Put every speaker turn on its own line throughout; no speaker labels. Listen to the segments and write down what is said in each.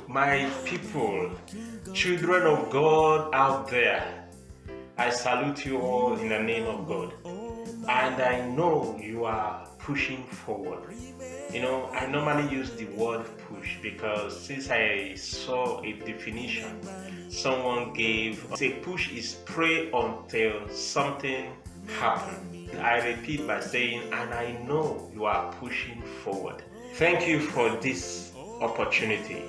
My people, children of God out there, I salute you all in the name of God. And I know you are pushing forward. I normally use the word push because since I saw a definition someone gave, say push is pray until something happens. I repeat by saying, and I know you are pushing forward. Thank you for this opportunity.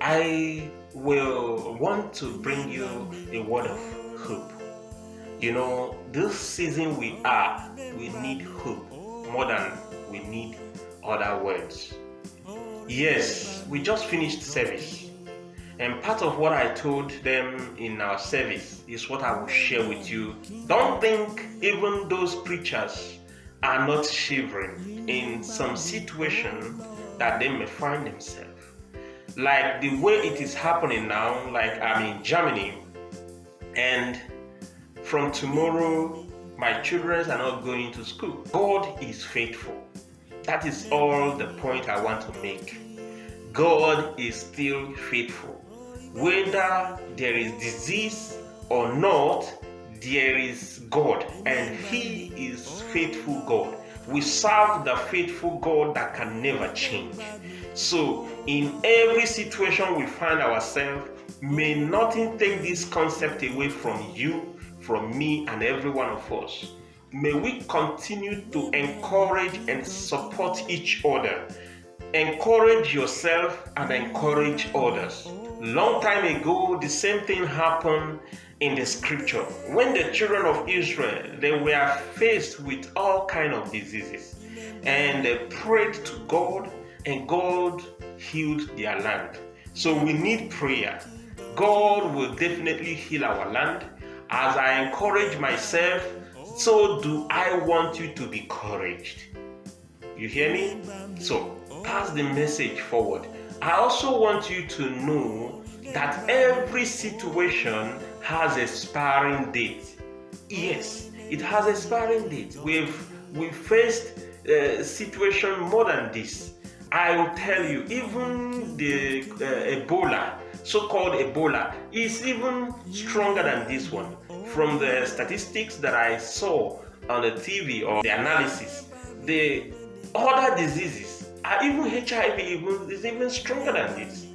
I will want to bring you a word of hope. This season we need hope more than we need other words. Yes, we just finished service. And part of what I told them in our service is what I will share with you. Don't think even those preachers are not shivering in some situation that they may find themselves. Like the way it is happening now, like I'm in Germany, and from tomorrow, my children are not going to school. God is faithful. That is all the point I want to make. God is still faithful. Whether there is disease or not, there is God, and He is faithful God. We serve the faithful God that can never change. So, in every situation we find ourselves, may nothing take this concept away from you, from me, and every one of us. May we continue to encourage and support each other. Encourage yourself and encourage others. Long time ago, the same thing happened in the scripture. When the children of Israel, they were faced with all kinds of diseases, and they prayed to God, and God healed their land. So we need prayer. God will definitely heal our land. As I encourage myself, so do I want you to be encouraged. You hear me? So pass the message forward. I also want you to know that every situation has a expiring date. Yes, it has an expiring date. We've faced a situation more than this. I will tell you, even the Ebola, so-called Ebola, is even stronger than this one. From the statistics that I saw on the TV or the analysis, the other diseases are even HIV is even stronger than this.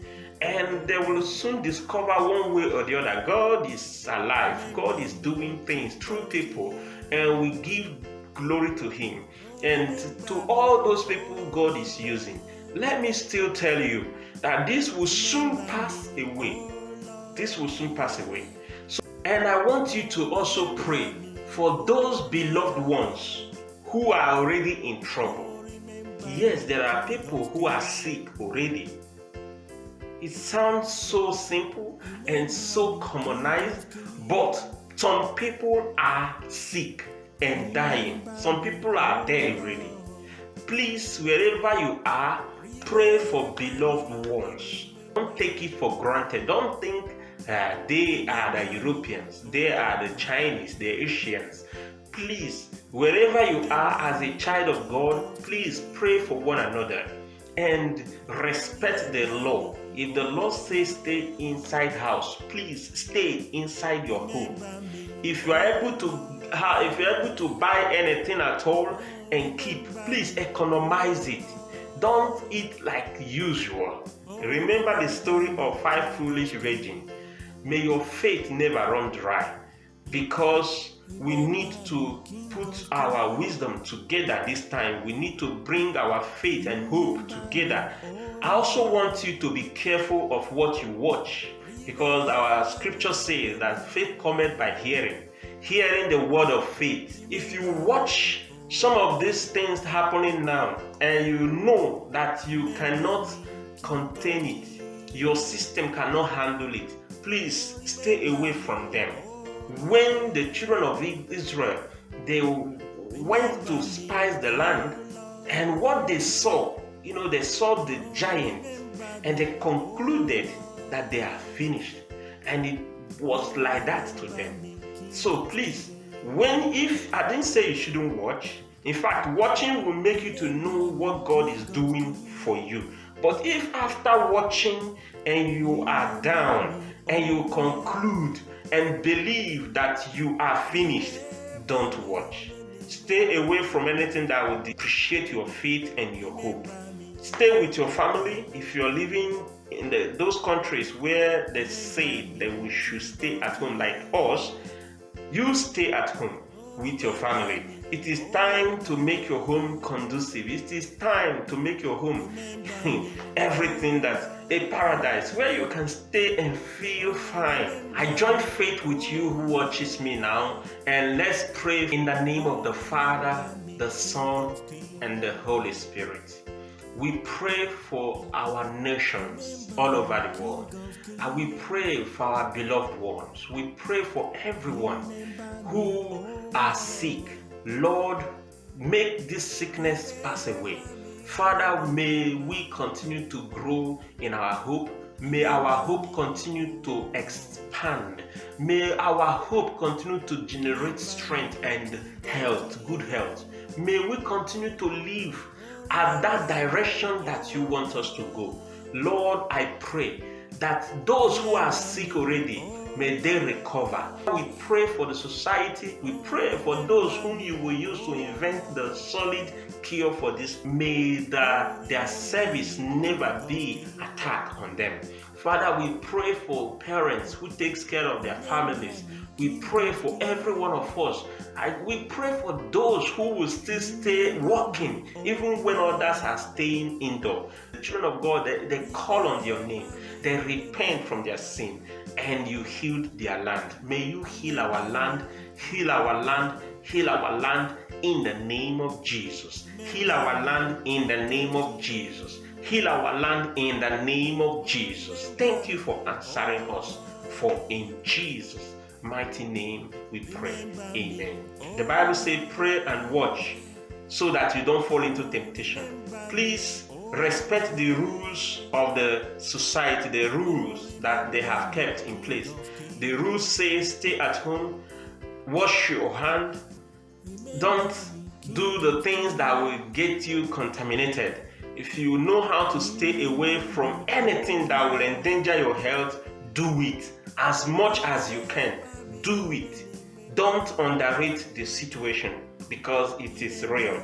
And they will soon discover one way or the other, God is alive, God is doing things through people, and we give glory to Him. And to all those people God is using, let me still tell you that this will soon pass away. This will soon pass away. And I want you to also pray for those beloved ones who are already in trouble. Yes, there are people who are sick already. It sounds so simple and so commonized, but some people are sick and dying. Some people are dead already. Please, wherever you are, pray for beloved ones. Don't take it for granted. Don't think they are the Europeans, they are the Chinese, the Asians. Please, wherever you are as a child of God, please pray for one another and respect the law. If the law says stay inside house, please stay inside your home. If you are able to buy anything at all and keep, please economize it. Don't eat like usual. Remember the story of 5 foolish virgins. May your faith never run dry, because we need to put our wisdom together this time. We need to bring our faith and hope together. I also want you to be careful of what you watch, because our scripture says that faith cometh by hearing the word of faith. If you watch some of these things happening now and you know that you cannot contain it, your system cannot handle it, please stay away from them. When the children of Israel, they went to spy the land, and what they saw, they saw the giants, and they concluded that they are finished, and it was like that to them. So please, if I didn't say you shouldn't watch, in fact, watching will make you to know what God is doing for you. But if after watching and you are down and you conclude and believe that you are finished, don't watch. Stay away from anything that will depreciate your faith and your hope. Stay with your family. If you're living in those countries where they say that we should stay at home like us, you stay at home with your family. It is time to make your home conducive. It is time to make your home everything that's a paradise where you can stay and feel fine. I join faith with you who watches me now, and let's pray in the name of the Father, the Son, and the Holy Spirit. We pray for our nations all over the world, and we pray for our beloved ones. We pray for everyone who are sick. Lord, make this sickness pass away. Father, may we continue to grow in our hope. May our hope continue to expand. May our hope continue to generate strength and health, good health. May we continue to live at that direction that you want us to go. Lord, I pray that those who are sick already, may they recover. We pray for the society. We pray for those whom you will use to invent the solid cure for this. May their service never be attacked on them. Father, we pray for parents who takes care of their families. We pray for every one of us. We pray for those who will still stay working even when others are staying indoor. The children of God, they call on your name. They repent from their sin, and you healed their land. May you heal our land, heal our land, heal our land in the name of Jesus. Heal our land in the name of Jesus. Heal our land in the name of Jesus. Thank you for answering us, for in Jesus' mighty name we pray. Amen. The Bible says, pray and watch so that you don't fall into temptation. Please respect the rules of the society, the rules that they have kept in place. The rules say stay at home, wash your hand, don't do the things that will get you contaminated. If you know how to stay away from anything that will endanger your health, do it as much as you can. Do it. Don't underrate the situation because it is real.